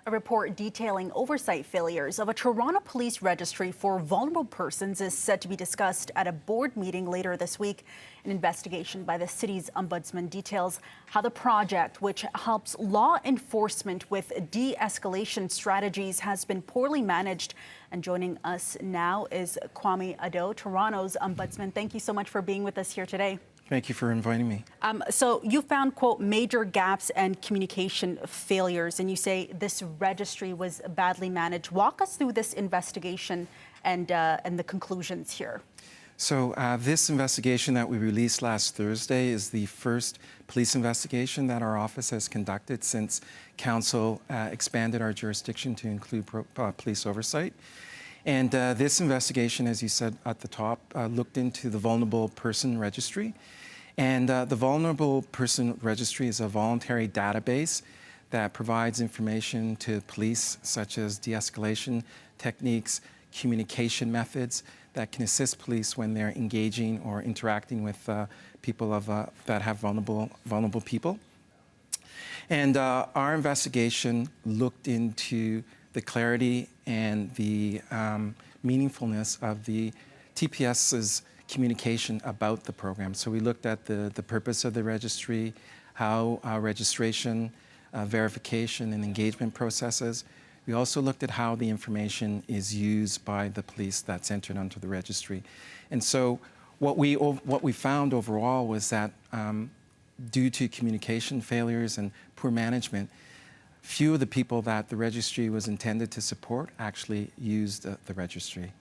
A report detailing oversight failures of a Toronto police registry for vulnerable persons is set to be discussed at a board meeting later this week. An investigation by the city's ombudsman details how the project, which helps law enforcement with de-escalation strategies, has been poorly managed. And joining us now is Kwame Addo, Toronto's ombudsman. Thank you so much for being with us here today. Thank you for inviting me. So you found, quote, major gaps and communication failures, and you say this registry was badly managed. Walk us through this investigation and the conclusions here. So this investigation that we released last Thursday is the first police investigation that our office has conducted since Council expanded our jurisdiction to include police oversight. And this investigation, as you said at the top, looked into the Vulnerable Person Registry. And the Vulnerable Person Registry is a voluntary database that provides information to police, such as de-escalation techniques, communication methods that can assist police when they're engaging or interacting with people that have vulnerable people. And our investigation looked into the clarity and the meaningfulness of the TPS's communication about the program. So we looked at the purpose of the registry, how registration, verification, and engagement processes. We also looked at how the information is used by the police that's entered onto the registry. And so what we found overall was that due to communication failures and poor management, few of the people that the registry was intended to support actually used the registry.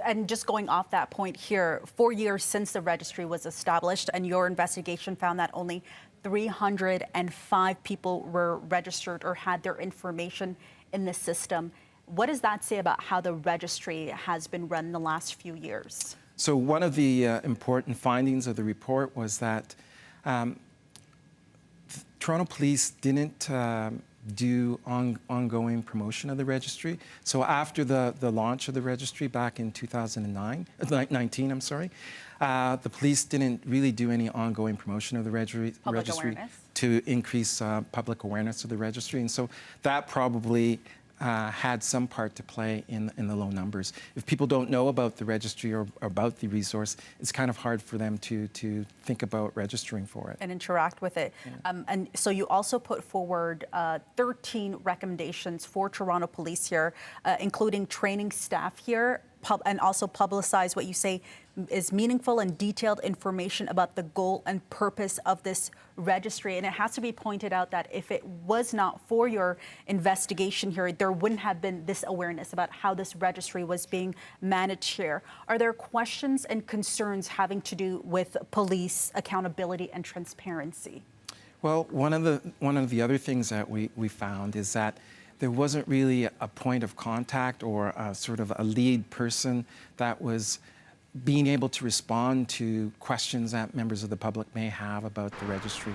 And just going off that point here, 4 years since the registry was established, and your investigation found that only 305 people were registered or had their information in the system. What does that say about how the registry has been run in the last few years? So one of the important findings of the report was that Toronto Police didn't do ongoing promotion of the registry. So after the launch of the registry back in 2019, the police didn't really do any ongoing promotion of the registry to increase public awareness of the registry. And so that probably had some part to play in the low numbers. If people don't know about the registry or about the resource, it's kind of hard for them to think about registering for it. And interact with it. Yeah. And so you also put forward 13 recommendations for Toronto Police here, including training staff here, and also publicize what you say is meaningful and detailed information about the goal and purpose of this registry. And it has to be pointed out that if it was not for your investigation here, there wouldn't have been this awareness about how this registry was being managed here. Are there questions and concerns having to do with police accountability and transparency? Well, one of the other things that we found is that there wasn't really a point of contact or a sort of a lead person that was being able to respond to questions that members of the public may have about the registry.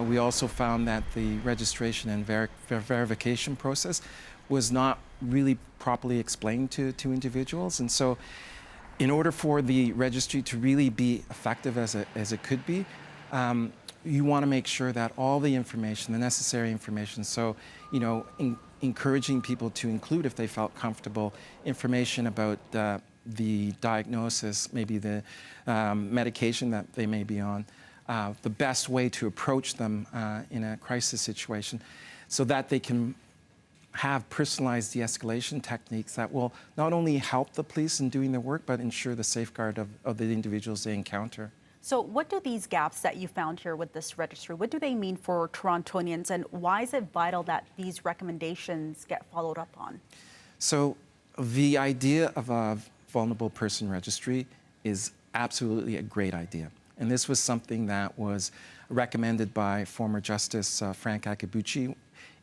We also found that the registration and verification process was not really properly explained to individuals. And so in order for the registry to really be effective as it could be, you want to make sure that all the information, the necessary information, so, you know, encouraging people to include, if they felt comfortable, information about the diagnosis, maybe the medication that they may be on, the best way to approach them in a crisis situation, so that they can have personalized de-escalation techniques that will not only help the police in doing their work, but ensure the safeguard of the individuals they encounter. So what do these gaps that you found here with this registry, what do they mean for Torontonians, and why is it vital that these recommendations get followed up on? So the idea of a vulnerable person registry is absolutely a great idea. And this was something that was recommended by former Justice Frank Akabuchi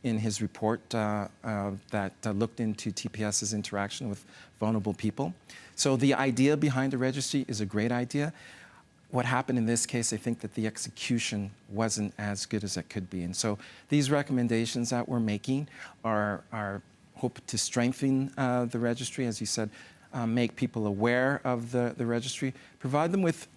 in his report that looked into TPS's interaction with vulnerable people. So the idea behind the registry is a great idea. What happened in this case, I think that the execution wasn't as good as it could be. And so these recommendations that we're making are hope to strengthen the registry, as you said, make people aware of the registry, provide them with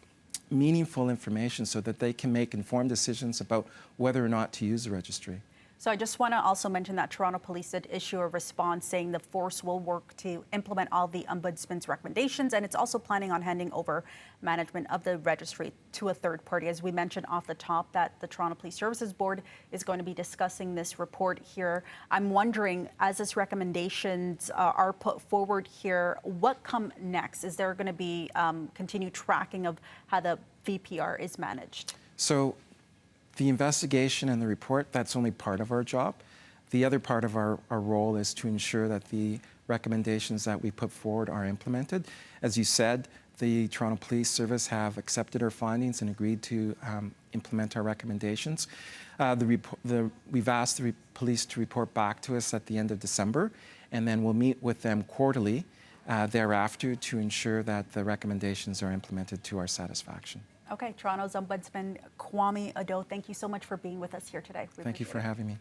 meaningful information so that they can make informed decisions about whether or not to use the registry. So I just want to also mention that Toronto Police did issue a response saying the force will work to implement all the Ombudsman's recommendations, and it's also planning on handing over management of the registry to a third party. As we mentioned off the top, that the Toronto Police Services Board is going to be discussing this report here. I'm wondering, as its recommendations are put forward here, what come next? Is there going to be continued tracking of how the VPR is managed? So the investigation and the report, that's only part of our job. The other part of our role is to ensure that the recommendations that we put forward are implemented. As you said, the Toronto Police Service have accepted our findings and agreed to implement our recommendations. We've asked the police to report back to us at the end of December, and then we'll meet with them quarterly thereafter to ensure that the recommendations are implemented to our satisfaction. Okay, Toronto's Ombudsman Kwame Addo, thank you so much for being with us here today. Thank you for having me.